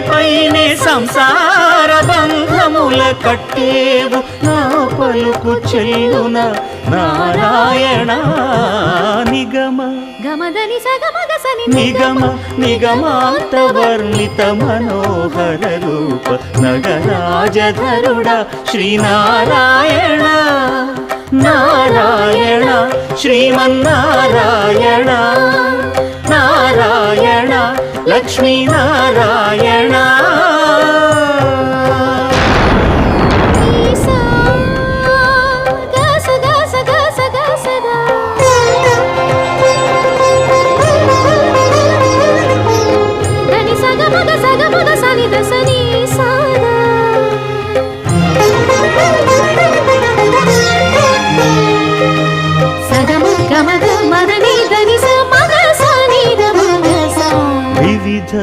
పైనే సంసార బంధముల కట్టేవు నా పలుకు చెల్లున నారాయణ నిగమ గమదని సగమగసని నిగమ నిగమాంత వర్ణిత మనోహర రూప నగరాజధరుడ శ్రీనారాయణ నారాయణ శ్రీమన్నారాయణ నారాయణ లక్ష్మీనారాయణ వివిధ